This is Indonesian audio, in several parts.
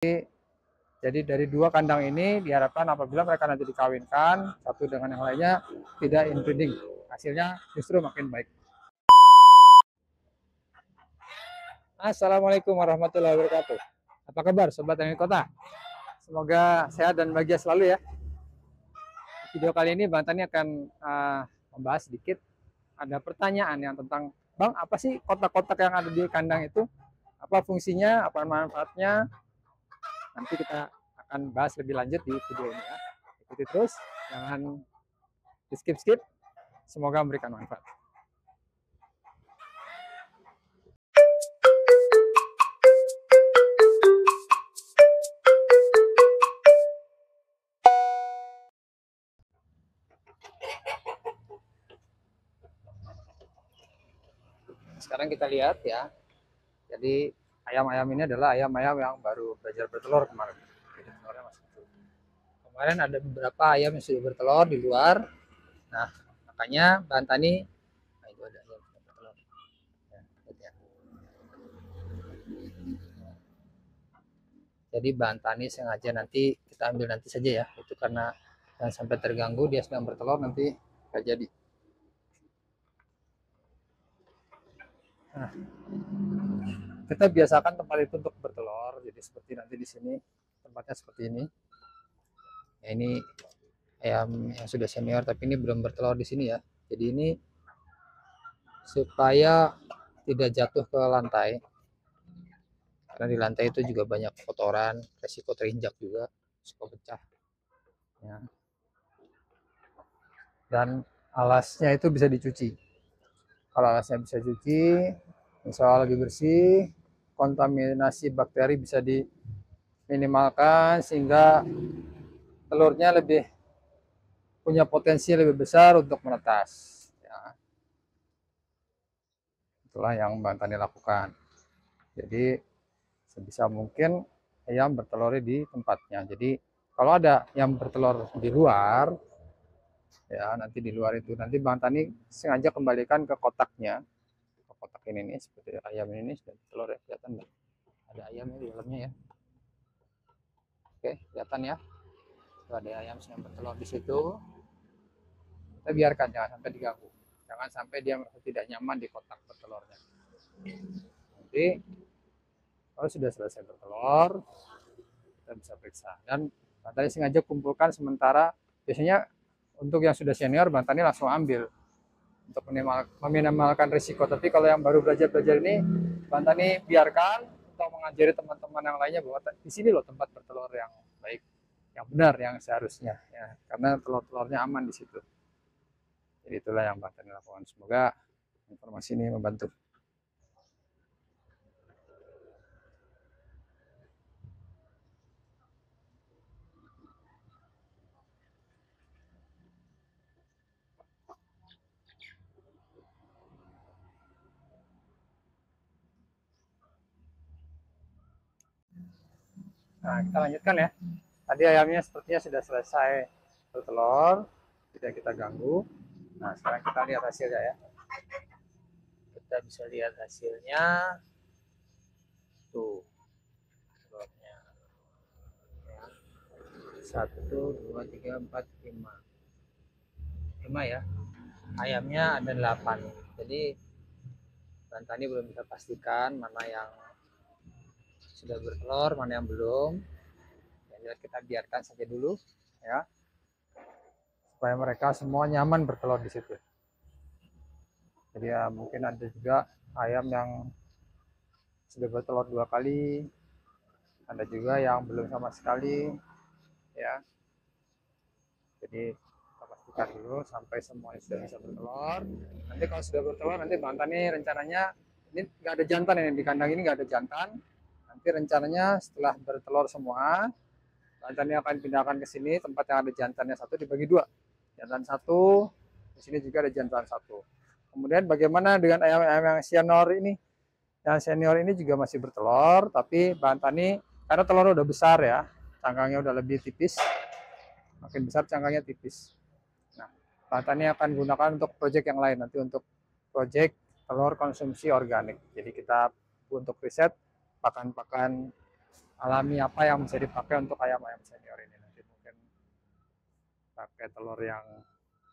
Jadi dari dua kandang ini diharapkan apabila mereka nanti dikawinkan satu dengan yang lainnya tidak inbreeding, hasilnya justru makin baik. Assalamualaikum warahmatullahi wabarakatuh. Apa kabar sobat Tani Kota? Semoga sehat dan bahagia selalu ya. Video kali ini Bang Tani akan membahas sedikit, ada pertanyaan yang tentang, Bang, apa sih kotak-kotak yang ada di kandang itu? Apa fungsinya, apa manfaatnya? Nanti kita akan bahas lebih lanjut di video ini ya. Ikuti terus, jangan di skip-skip. Semoga memberikan manfaat. Sekarang kita lihat ya. Jadi ayam-ayam ini adalah ayam-ayam yang baru belajar bertelur kemarin. Jadi telurnya masih kecil. Kemarin ada beberapa ayam yang sudah bertelur di luar. Nah, makanya Bang Tani, nah itu ada ayam yang bertelur. Ya. Jadi Bang Tani sengaja nanti kita ambil nanti saja ya. Itu karena jangan sampai terganggu dia sedang bertelur nanti nggak jadi. Nah, kita biasakan tempat itu untuk bertelur. Jadi seperti nanti di sini tempatnya seperti ini. Ya, ini ayam yang sudah senior tapi ini belum bertelur di sini ya. Jadi ini supaya tidak jatuh ke lantai. Karena di lantai itu juga banyak kotoran, resiko terinjak juga, resiko pecah. Ya. Dan alasnya itu bisa dicuci. Kalau alasnya bisa dicuci, insya Allah lebih bersih, kontaminasi bakteri bisa diminimalkan sehingga telurnya lebih punya potensi lebih besar untuk menetas. Ya. Itulah yang Bang Tani lakukan. Jadi sebisa mungkin ayam bertelur di tempatnya. Jadi kalau ada yang bertelur di luar, ya nanti di luar itu nanti Bang Tani sengaja kembalikan ke kotaknya, ke kotak ini nih, seperti ayam ini sudah telur ya, kelihatan nggak? Ada ayamnya di dalamnya ya. Oke, kelihatan ya. Itu ada ayam yang bertelur di situ. Kita biarkan, jangan sampai diganggu, jangan sampai dia tidak nyaman di kotak bertelurnya. Nanti kalau sudah selesai bertelur, kita bisa periksa. Dan Bang Tani sengaja kumpulkan sementara, biasanya untuk yang sudah senior Bang Tani langsung ambil untuk meminimalkan risiko. Tapi kalau yang baru belajar ini Bang Tani biarkan untuk mengajari teman-teman yang lainnya bahwa di sini loh tempat bertelur yang baik, yang benar, yang seharusnya ya, karena telur-telurnya aman di situ. Jadi itulah yang Bang Tani lakukan. Semoga informasi ini membantu. Nah, kita lanjutkan ya. Tadi ayamnya sepertinya sudah selesai bertelur, tidak kita ganggu. Nah, sekarang kita lihat hasilnya ya. Kita bisa lihat hasilnya. Tuh. Telurnya. 1, 2, 3, 4, 5. 5 ya. Ayamnya ada 8. Jadi Bang Tani belum bisa pastikan mana yang sudah bertelur, mana yang belum. Ya, kita biarkan saja dulu ya. Supaya mereka semua nyaman bertelur di situ. Jadi ya mungkin ada juga ayam yang sudah bertelur 2 kali, ada juga yang belum sama sekali ya. Jadi kita pastikan dulu sampai semuanya sudah bisa bertelur. Nanti kalau sudah bertelur, nanti Bang Tani rencananya ini nggak ada jantan ini di kandang ini, nggak ada jantan. Nanti rencananya setelah bertelur semua, Bang Tani akan pindahkan ke sini tempat yang ada jantannya satu, dibagi 2. Jantan 1, di sini juga ada jantan 1. Kemudian bagaimana dengan ayam-ayam yang senior ini? Yang senior ini juga masih bertelur, tapi Bang Tani karena telurnya udah besar ya, cangkangnya udah lebih tipis, makin besar cangkangnya tipis. Nah, Bang Tani akan gunakan untuk proyek yang lain, nanti untuk proyek telur konsumsi organik. Jadi kita untuk riset pakan-pakan alami apa yang bisa dipakai untuk ayam-ayam senior ini. Nanti mungkin pakai telur yang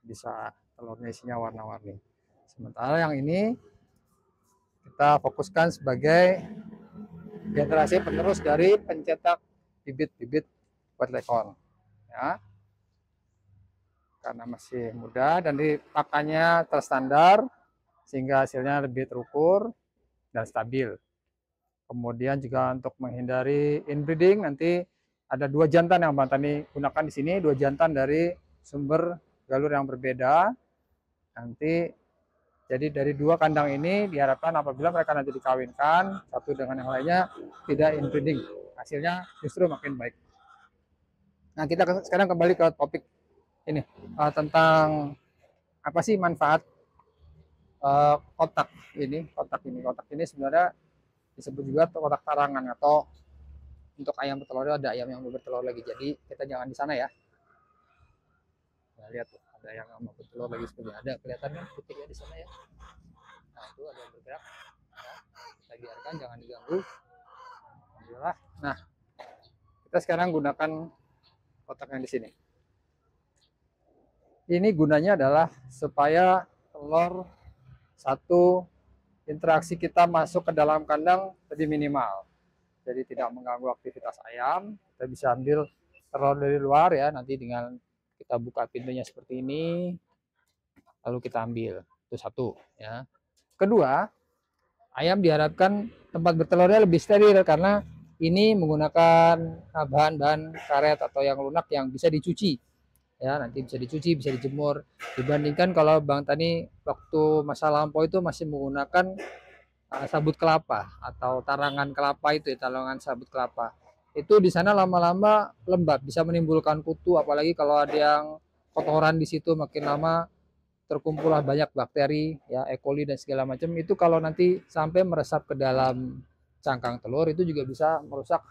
bisa telurnya isinya warna-warni. Sementara yang ini kita fokuskan sebagai generasi penerus dari pencetak bibit-bibit white leghorn, ya, karena masih muda dan pakannya terstandar sehingga hasilnya lebih terukur dan stabil. Kemudian juga untuk menghindari inbreeding, nanti ada 2 jantan yang Bang Tani gunakan di sini, 2 jantan dari sumber galur yang berbeda. Nanti jadi dari 2 kandang ini diharapkan apabila mereka nanti dikawinkan satu dengan yang lainnya tidak inbreeding, hasilnya justru makin baik. Nah, kita sekarang kembali ke topik ini, tentang apa sih manfaat kotak ini. Kotak ini sebenarnya disebut juga kotak tarangan, atau untuk ayam bertelur ada ayam yang mau bertelur lagi. Jadi kita jangan di sana ya. Nah, lihat tuh, ada yang mau bertelur lagi seperti ada kelihatan kan putihnya di sana ya. Nah, itu ada yang bergerak. Ya, kita biarkan, jangan diganggu. Alhamdulillah. Nah, kita sekarang gunakan kotak yang di sini. Ini gunanya adalah supaya telur satu interaksi kita masuk ke dalam kandang lebih minimal. Jadi tidak mengganggu aktivitas ayam. Kita bisa ambil telur dari luar ya, nanti dengan kita buka pintunya seperti ini, lalu kita ambil. Itu satu ya. Kedua, ayam diharapkan tempat bertelurnya lebih steril karena ini menggunakan bahan-bahan karet atau yang lunak yang bisa dicuci. Ya, nanti bisa dicuci, bisa dijemur. Dibandingkan kalau Bang Tani waktu masa lampau itu masih menggunakan sabut kelapa atau tarangan kelapa itu ya, tarangan sabut kelapa. Itu di sana lama-lama lembab, bisa menimbulkan kutu, apalagi kalau ada yang kotoran di situ, makin lama terkumpullah banyak bakteri ya, E. coli dan segala macam. Itu kalau nanti sampai meresap ke dalam cangkang telur itu juga bisa merusak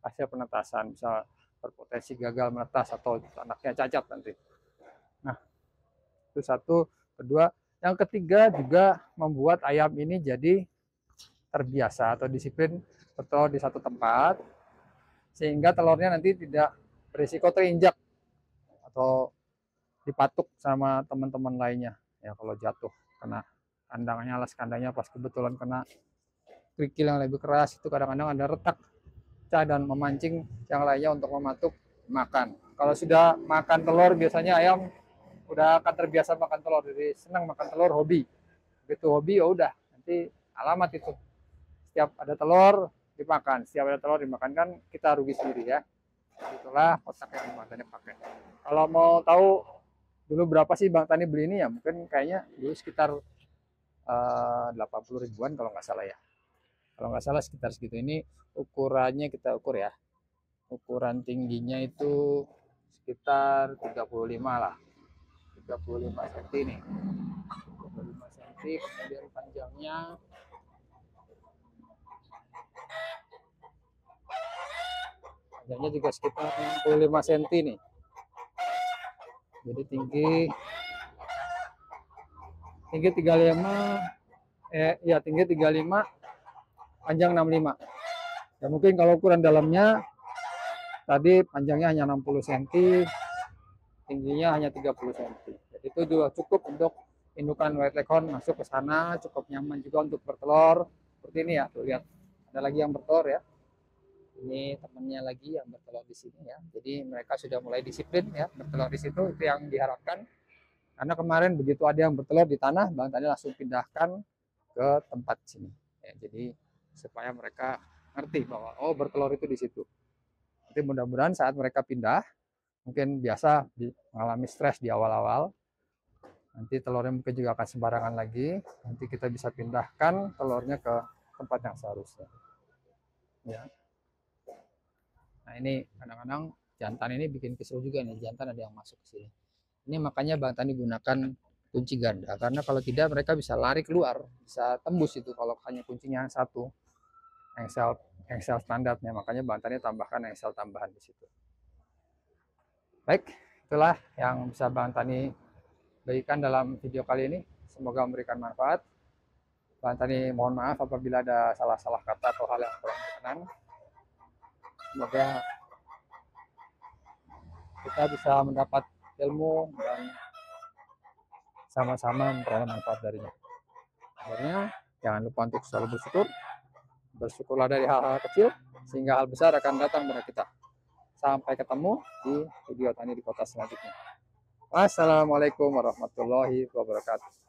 hasil penetasan, bisa berpotensi gagal menetas atau anaknya cacat nanti. Nah, itu satu. Kedua, yang ketiga juga membuat ayam ini jadi terbiasa atau disiplin bertelur di satu tempat, sehingga telurnya nanti tidak berisiko terinjak atau dipatuk sama teman-teman lainnya. Ya, kalau jatuh kena kandangnya, alas kandangnya pas kebetulan kena kerikil yang lebih keras, itu kadang-kadang ada retak dan memancing yang lainnya untuk mematuk makan. Kalau sudah makan telur, biasanya ayam udah akan terbiasa makan telur, jadi senang makan telur, hobi. Begitu hobi ya udah, nanti alamat itu. Setiap ada telur dimakan, setiap ada telur dimakan, kan kita rugi sendiri ya. Itulah kotak yang Bang Tani pakai. Kalau mau tahu dulu berapa sih Bang Tani beli ini ya, mungkin kayaknya dulu sekitar 80 ribuan kalau nggak salah ya. Kalau nggak salah sekitar segitu. Ini ukurannya kita ukur ya. Ukuran tingginya itu sekitar 35 lah. 35 cm nih. 35 cm, kemudian panjangnya juga sekitar 65 cm nih. Jadi tinggi 35, tinggi 35, panjang 65. Ya mungkin kalau ukuran dalamnya tadi panjangnya hanya 60 cm, tingginya hanya 30 cm. Jadi itu juga cukup untuk indukan white leghorn masuk ke sana, cukup nyaman juga untuk bertelur. Seperti ini ya, tuh lihat. Ada lagi yang bertelur ya. Ini temannya lagi yang bertelur di sini ya. Jadi mereka sudah mulai disiplin ya bertelur di situ, itu yang diharapkan. Karena kemarin begitu ada yang bertelur di tanah, Bang Tani langsung pindahkan ke tempat sini. Ya, jadi supaya mereka ngerti bahwa oh bertelur itu di situ. Nanti mudah-mudahan saat mereka pindah, mungkin biasa mengalami stres di awal-awal, nanti telurnya mungkin juga akan sembarangan lagi, nanti kita bisa pindahkan telurnya ke tempat yang seharusnya. Ya. Nah ini kadang-kadang jantan ini bikin kesel juga nih, jantan ada yang masuk ke sini. Ini makanya Bang Tani gunakan kunci ganda, karena kalau tidak mereka bisa lari keluar, bisa tembus itu kalau hanya kuncinya satu. Engsel standarnya, makanya Bang Tani tambahkan engsel tambahan di situ. Baik, itulah yang bisa Bang Tani bagikan dalam video kali ini. Semoga memberikan manfaat. Bang Tani mohon maaf apabila ada salah-salah kata atau hal yang kurang berkenan. Semoga kita bisa mendapat ilmu dan sama-sama memperoleh manfaat darinya. Akhirnya jangan lupa untuk selalu bersyukur. Bersyukurlah dari hal-hal kecil sehingga hal besar akan datang pada kita. Sampai ketemu di video tani di kota selanjutnya. Wassalamualaikum warahmatullahi wabarakatuh.